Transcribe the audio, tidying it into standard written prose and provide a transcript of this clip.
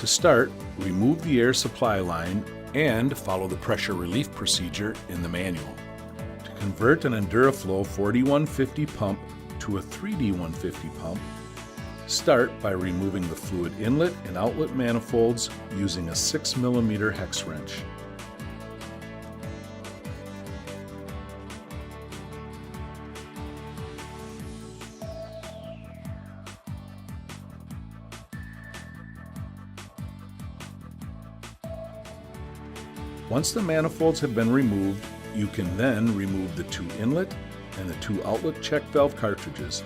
To start, remove the air supply line and follow the pressure relief procedure in the manual. To convert an Endura-Flo 4150 pump to a 3D150 pump, start by removing the fluid inlet and outlet manifolds using a 6mm hex wrench. Once the manifolds have been removed, you can then remove the 2 inlet and the 2 outlet check valve cartridges.